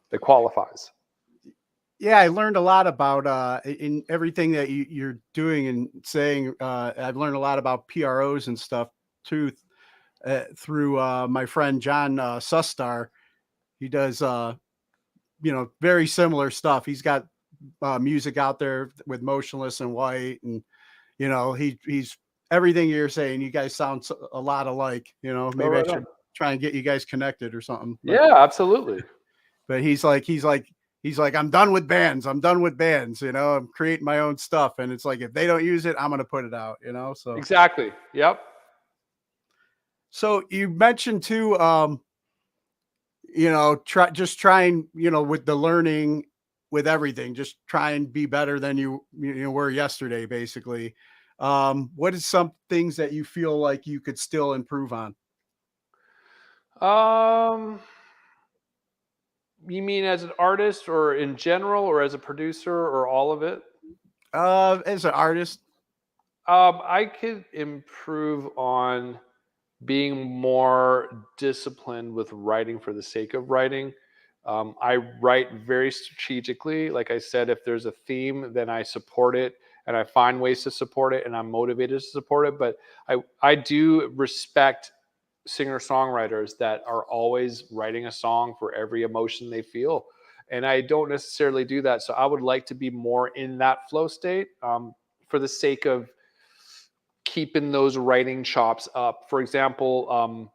that qualifies. Yeah, I learned a lot about in everything that you're doing and saying. I've learned a lot about PROs and stuff too. through my friend John Sustar. He does very similar stuff. He's got music out there with Motionless in White, and he's everything you're saying. You guys sound a lot alike. Maybe I should try and get you guys connected or something. Yeah, absolutely. But he's like, I'm done with bands. I'm creating my own stuff. And it's like, if they don't use it, I'm going to put it out, so. Exactly. Yep. So you mentioned too, trying, with the learning, with everything, just try and be better than you were yesterday, basically. What is some things that you feel like you could still improve on? You mean as an artist or in general or as a producer or all of it? As an artist. I could improve on being more disciplined with writing for the sake of writing. I write very strategically. Like I said, if there's a theme, then I support it and I find ways to support it and I'm motivated to support it. But I do respect singer-songwriters that are always writing a song for every emotion they feel. And I don't necessarily do that. So I would like to be more in that flow state for the sake of keeping those writing chops up. For example,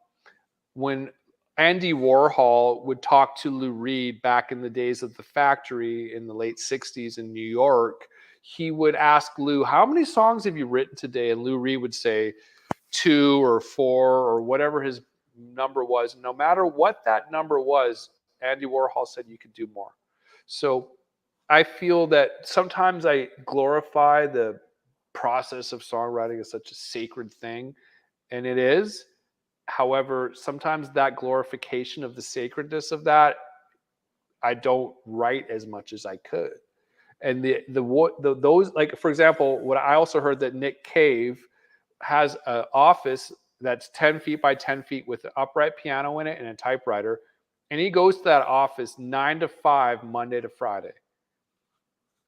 when Andy Warhol would talk to Lou Reed back in the days of the Factory in the late 60s in New York, he would ask Lou, how many songs have you written today? And Lou Reed would say 2 or 4 or whatever his number was. No matter what that number was, Andy Warhol said you could do more. So I feel that sometimes I glorify the process of songwriting as such a sacred thing, and it is. However, sometimes that glorification of the sacredness of that, I don't write as much as I could. And those, like, for example, what I also heard that Nick Cave has an office that's 10 feet by 10 feet with an upright piano in it and a typewriter. And he goes to that office 9 to 5, Monday to Friday.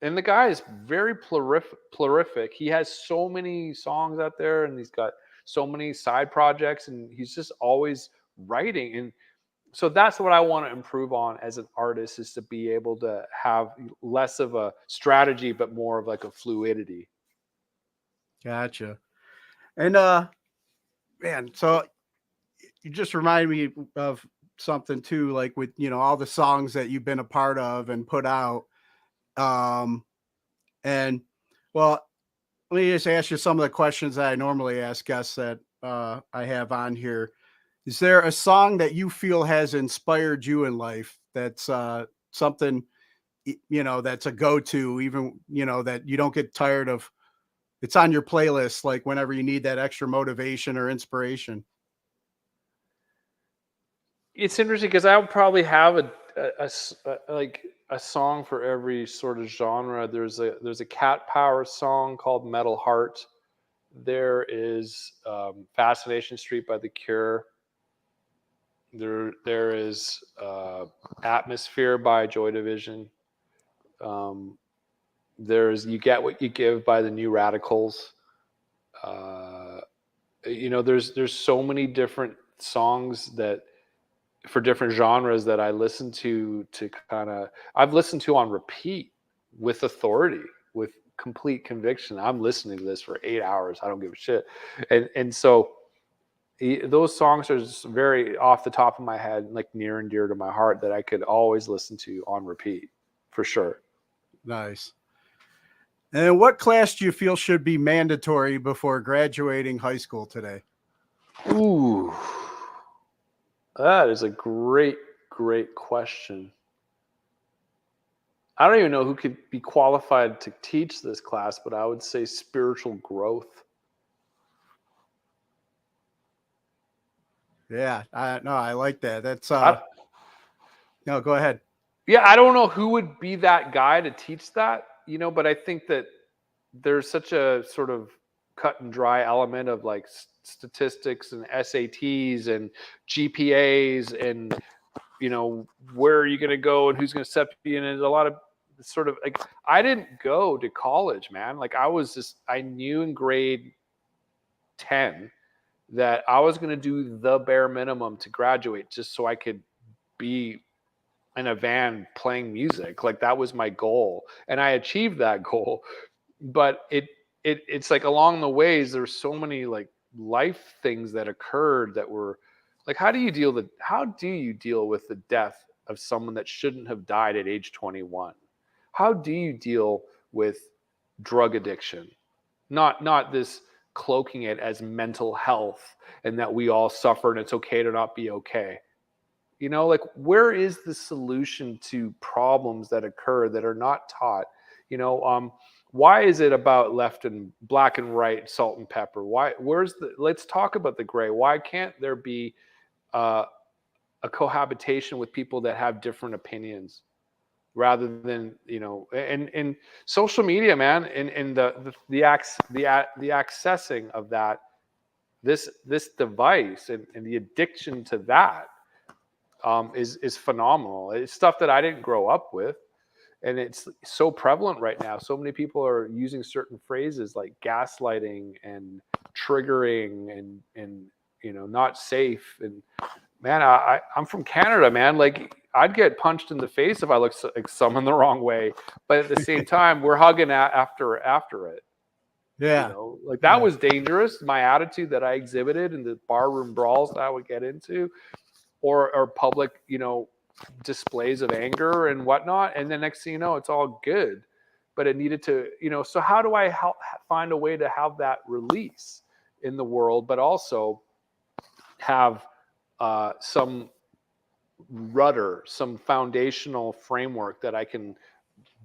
And the guy is very prolific. He has so many songs out there and he's got so many side projects and he's just always writing. And so that's what I want to improve on as an artist, is to be able to have less of a strategy, but more of like a fluidity. Gotcha. And man, so you just remind me of something too, like with all the songs that you've been a part of and put out. And well, let me just ask you some of the questions that I normally ask guests that I have on here. Is there a song that you feel has inspired you in life that's something that's a go-to, even that you don't get tired of? It's on your playlist, like whenever you need that extra motivation or inspiration. It's interesting because I would probably have a song for every sort of genre. There's a Cat Power song called Metal Heart. There is Fascination Street by The Cure. There is Atmosphere by Joy Division. There's You Get What You Give by the New Radicals. There's so many different songs that for different genres that I listen to I've listened to on repeat with authority, with complete conviction. I'm listening to this for 8 hours. I don't give a shit. And so those songs are just very off the top of my head, like near and dear to my heart, that I could always listen to on repeat for sure. Nice. And what class do you feel should be mandatory before graduating high school today? Ooh, that is a great question. I don't even know who could be qualified to teach this class, but I would say spiritual growth. Yeah, I like that. That's no, go ahead. Yeah, I don't know who would be that guy to teach that, but I think that there's such a sort of cut and dry element of like statistics and SATs and GPAs and where are you going to go and who's going to accept you, and there's a lot of sort of like, I didn't go to college, man. Like I knew in grade 10 that I was going to do the bare minimum to graduate just so I could be in a van playing music. Like that was my goal. And I achieved that goal. But it's like along the ways, there's so many like life things that occurred that were like, how do you deal with the death of someone that shouldn't have died at age 21? How do you deal with drug addiction? Not this cloaking it as mental health and that we all suffer and it's okay to not be okay. You know, like where is the solution to problems that occur that are not taught? You know, why is it about left and black and right, salt and pepper? Let's talk about the gray. Why can't there be a cohabitation with people that have different opinions rather than, you know, and social media, man, and the accessing of that, this device and the addiction to that is phenomenal. It's stuff that I didn't grow up with. And it's so prevalent right now. So many people are using certain phrases like gaslighting and triggering and you know, not safe. And man, I'm from Canada, man. Like I'd get punched in the face if I looked like someone the wrong way. But at the same time, we're hugging after it. Yeah. You know, like that was dangerous. My attitude that I exhibited in the barroom brawls that I would get into, or public, you know, displays of anger and whatnot, and then next thing you know, it's all good. But it needed to, you know, so how do I find a way to have that release in the world, but also have some rudder, some foundational framework that I can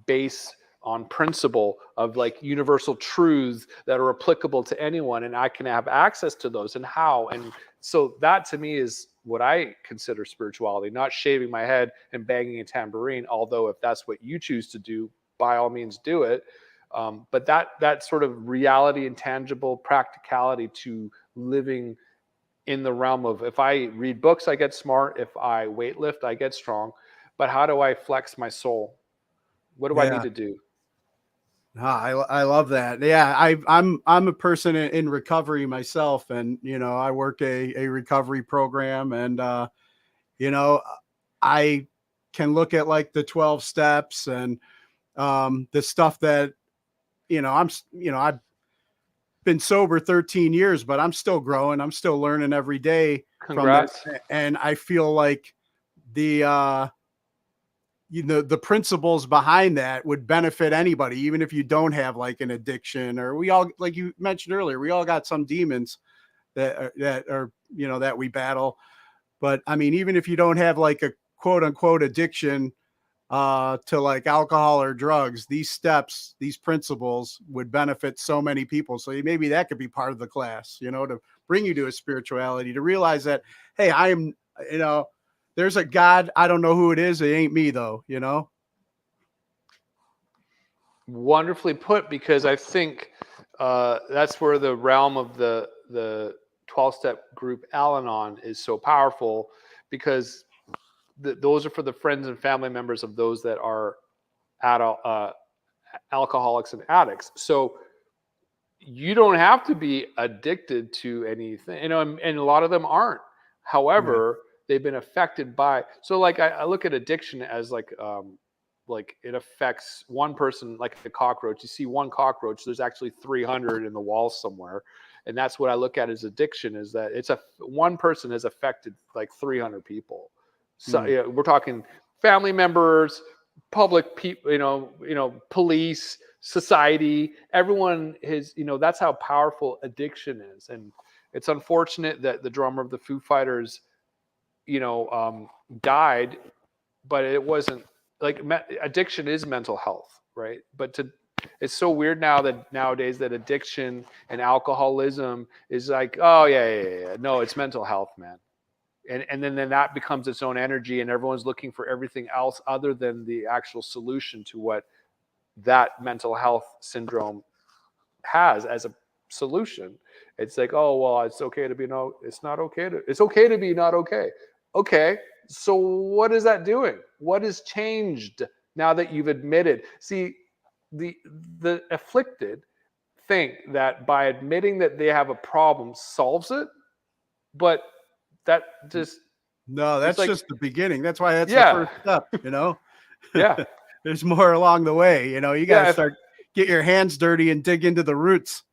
base on principle of like universal truths that are applicable to anyone, and I can have access to those, and how. And so that to me is what I consider spirituality, not shaving my head and banging a tambourine, although if that's what you choose to do, by all means do it. But that sort of reality and tangible practicality to living in the realm of, if I read books, I get smart. If I weightlift, I get strong. But how do I flex my soul? What do I need to do? I love that. Yeah, I'm a person in recovery myself, and you know, I work a recovery program, and you know, I can look at like the 12 steps and the stuff that, you know, I've been sober 13 years, but I'm still growing. I'm still learning every day. Congrats. From this, and I feel like the you know, the principles behind that would benefit anybody, even if you don't have like an addiction, or we all, like you mentioned earlier, we all got some demons that are, you know, that we battle. But I mean, even if you don't have like a quote unquote addiction to like alcohol or drugs, these steps, these principles would benefit so many people. So maybe that could be part of the class, you know, to bring you to a spirituality, to realize that, hey, I am, you know, there's a God. I don't know who it is. It ain't me though, you know? Wonderfully put, because I think that's where the realm of the 12-step group Al-Anon is so powerful, because those are for the friends and family members of those that are alcoholics and addicts. So you don't have to be addicted to anything, you know, and a lot of them aren't. However, they've been affected by, so like I look at addiction as like it affects one person like a cockroach. You see one cockroach, there's actually 300 in the walls somewhere. And that's what I look at as addiction, is that one person has affected like 300 people. So yeah, we're talking family members, public people, you know, police, society, everyone is, you know, that's how powerful addiction is. And it's unfortunate that the drummer of the Foo Fighters, you know, died, but it wasn't like addiction is mental health, right? But it's so weird nowadays that addiction and alcoholism is like, oh yeah. No, it's mental health, man. And then that becomes its own energy, and everyone's looking for everything else other than the actual solution to what that mental health syndrome has as a solution. It's like, oh, well, it's okay to be it's okay to be not okay. Okay, so what is that doing? What has changed now that you've admitted? See, the afflicted think that by admitting that they have a problem solves it, but that just, No, it's that's like, just the beginning. That's why that's the yeah, first step, you know? yeah, There's more along the way, you know? You gotta yeah. start get your hands dirty and dig into the roots,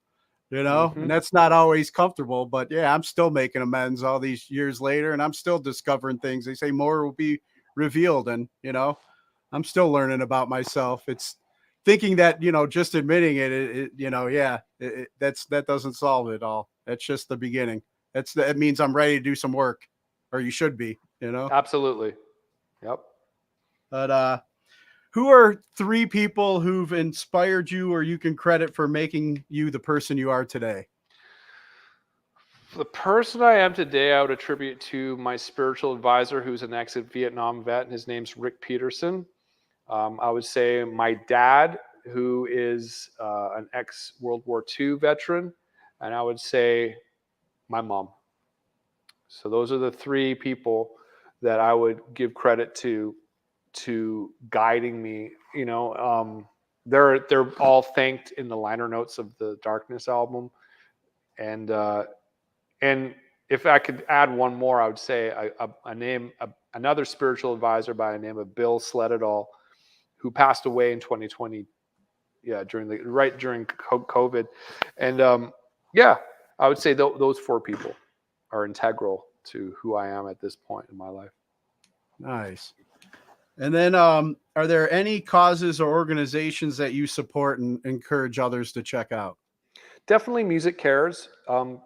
you know? Hmm. And that's not always comfortable, but yeah, I'm still making amends all these years later, and I'm still discovering things. They say more will be revealed, and, you know, I'm still learning about myself. It's thinking that, you know, just admitting it, you know, yeah, that doesn't solve it all. That's just the beginning. That means I'm ready to do some work, or you should be, you know? Absolutely. Yep. But who are three people who've inspired you or you can credit for making you the person you are today? The person I am today, I would attribute to my spiritual advisor, who's an ex-Vietnam vet, and his name's Rick Peterson. I would say my dad, who is an ex-World War II veteran, and I would say my mom. So those are the three people that I would give credit to guiding me. They're all thanked in the liner notes of the Darkness album, and and if I could add one more, I would say another spiritual advisor by the name of Bill Sledadall, who passed away in 2020. Yeah, during COVID, and yeah, I would say those four people are integral to who I am at this point in my life. Nice. And then are there any causes or organizations that you support and encourage others to check out? Definitely Music Cares,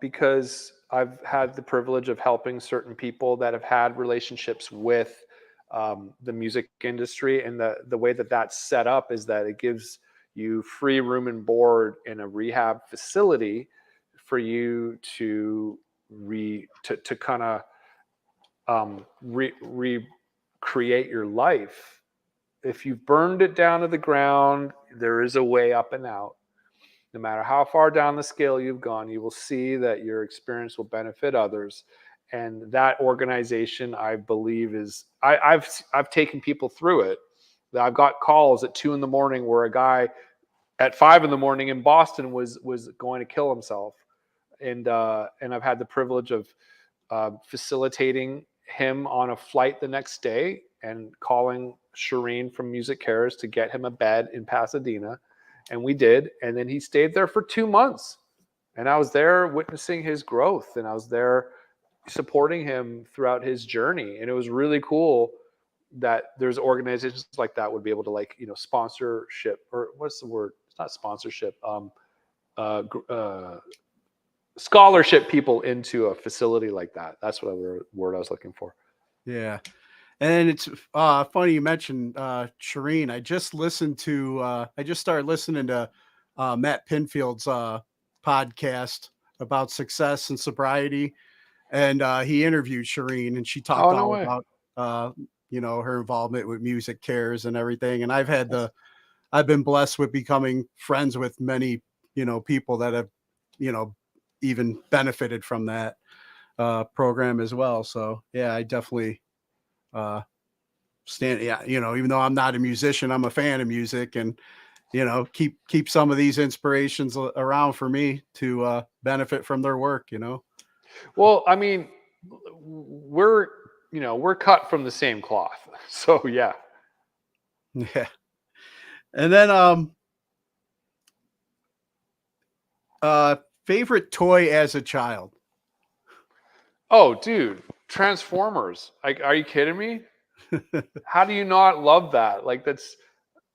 because I've had the privilege of helping certain people that have had relationships with the music industry. And the way that that's set up is that it gives you free room and board in a rehab facility for you to kind of recreate your life. If you've burned it down to the ground, there is a way up and out. No matter how far down the scale you've gone, you will see that your experience will benefit others. And that organization, I believe, I've taken people through it. I've got calls at 2 a.m. where a guy at 5 a.m. in Boston was going to kill himself, and I've had the privilege of facilitating him on a flight the next day and calling Shireen from Music Cares to get him a bed in Pasadena. And we did. And then he stayed there for 2 months. And I was there witnessing his growth, and I was there supporting him throughout his journey. And it was really cool that there's organizations like that would be able to, like, sponsorship, or what's the word? It's not sponsorship. Uh, Scholarship people into a facility like that. That's what word I was looking for. Yeah. And it's funny you mentioned Shireen. I just started listening to Matt Pinfield's podcast about success and sobriety. And he interviewed Shireen, and she talked Oh, no all way. about, you know, her involvement with Music Cares and everything. And I've been blessed with becoming friends with many, you know, people that have, you know, even benefited from that program as well. So yeah, I definitely uh, yeah, you know, even though I'm not a musician, I'm a fan of music, and, you know, keep some of these inspirations around for me to benefit from their work, you know. Well, I mean, we're cut from the same cloth. So yeah. Yeah. And then uh favorite toy as a child. Oh, dude, Transformers. Like, are you kidding me? How do you not love that? Like, that's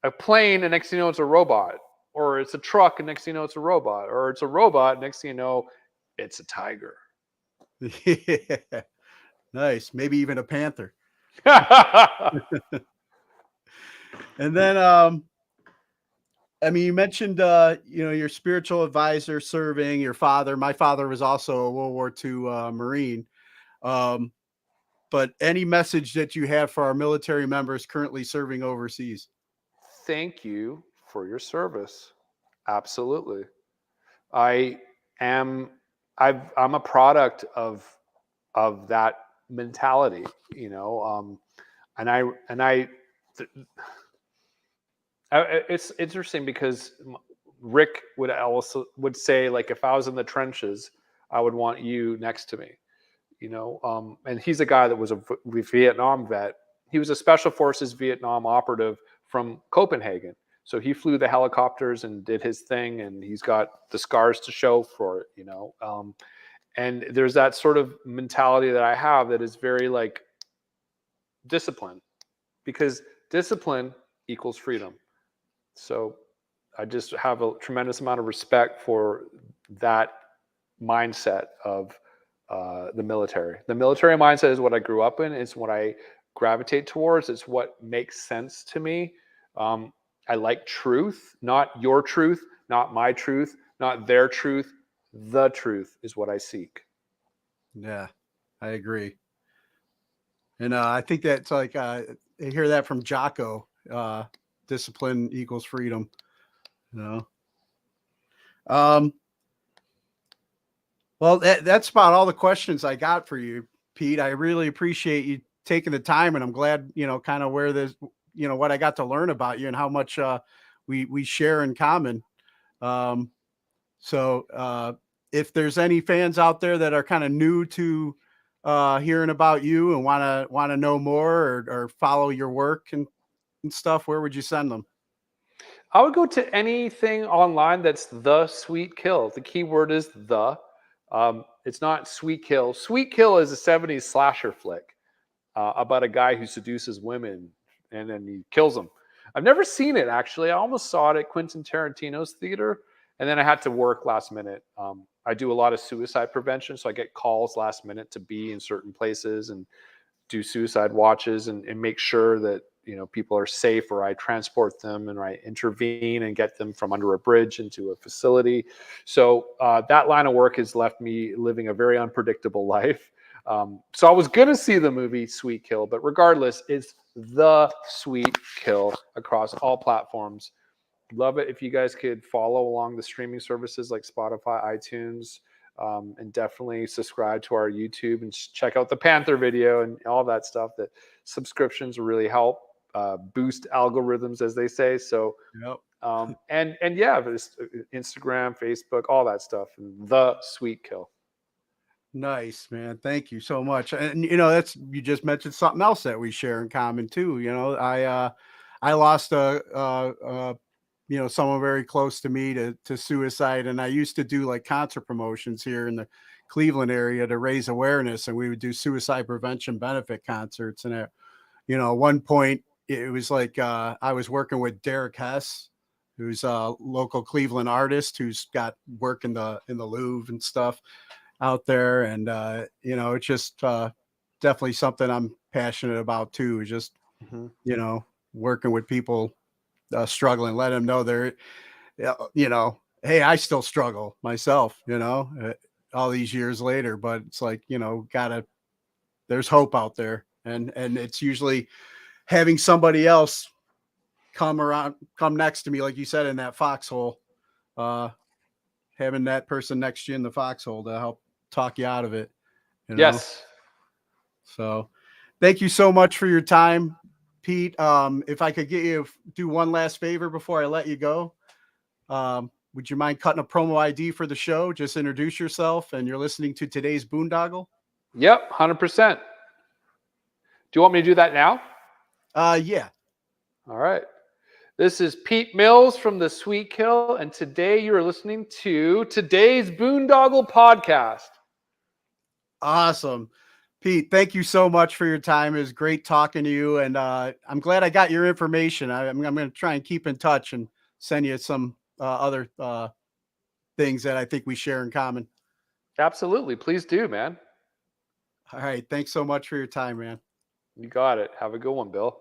a plane, and next thing you know, it's a robot, or it's a truck, and next thing you know, it's a robot, or it's a robot, next thing you know, it's a tiger. Yeah. Nice. Maybe even a panther. And then I mean, you mentioned you know, your spiritual advisor serving, your father. My father was also a World War II Marine. Um, but any message that you have for our military members currently serving overseas? Thank you for your service. Absolutely. I am I'm a product of that mentality, and th- it's interesting because Rick would also would say, like, if I was in the trenches, I would want you next to me. and he's a guy that was a Vietnam vet. He was a special forces Vietnam operative from Copenhagen. So he flew the helicopters and did his thing, and he's got the scars to show for it, and there's that sort of mentality that I have that is very like discipline, because discipline equals freedom. So I just have a tremendous amount of respect for that mindset of the military. The military mindset is what I grew up in. It's what I gravitate towards. It's what makes sense to me. I like truth, not your truth, not my truth, not their truth. The truth is what I seek. Yeah, I agree. And I think that's like, I hear that from Jocko, discipline equals freedom, Well, that's about all the questions I got for you, Pete. I really appreciate you taking the time, and I'm glad, kind of where this, what I got to learn about you and how much we share in common. So if there's any fans out there that are kind of new to hearing about you and want to know more or follow your work and stuff, where would you send them? I would go to anything online that's The Sweet Kill. The key word is the. It's not Sweet Kill. Sweet Kill is a 70s slasher flick about a guy who seduces women and then he kills them. I've never seen it, actually. I almost saw it at Quentin Tarantino's theater, and then I had to work last minute. I do a lot of suicide prevention, so I get calls last minute to be in certain places and do suicide watches and make sure that people are safe, or I transport them and I intervene and get them from under a bridge into a facility. So that line of work has left me living a very unpredictable life. So I was going to see the movie Sweet Kill, but regardless, it's The Sweet Kill across all platforms. Love it if you guys could follow along the streaming services like Spotify, iTunes, and definitely subscribe to our YouTube and check out the Panther video and all that stuff. That subscriptions really help boost algorithms, as they say. So, Yep. and yeah, Instagram, Facebook, all that stuff, and The Sweet Kill. Nice, man. Thank you so much. And you just mentioned something else that we share in common too. I lost someone very close to me to suicide, and I used to do like concert promotions here in the Cleveland area to raise awareness, and we would do suicide prevention benefit concerts. And at one point it was like I was working with Derek Hess, who's a local Cleveland artist who's got work in the Louvre and stuff out there, and it's just definitely something I'm passionate about too, is just working with people struggling, let them know they're hey, I still struggle myself, all these years later, but it's like, there's hope out there, and it's usually having somebody else come next to me, like you said, in that foxhole, having that person next to you in the foxhole to help talk you out of it. Yes. So thank you so much for your time, Pete. If I could get you to do one last favor before I let you go, would you mind cutting a promo ID for the show? Just introduce yourself, and you're listening to today's Boondoggle. Yep, 100%. Do you want me to do that now? Yeah. All right. This is Pete Mills from The Sweet Kill, and today you are listening to today's Boondoggle podcast. Awesome. Pete, thank you so much for your time. It was great talking to you, and I'm glad I got your information. I'm going to try and keep in touch and send you some other things that I think we share in common. Absolutely. Please do, man. All right. Thanks so much for your time, man. You got it. Have a good one, Bill.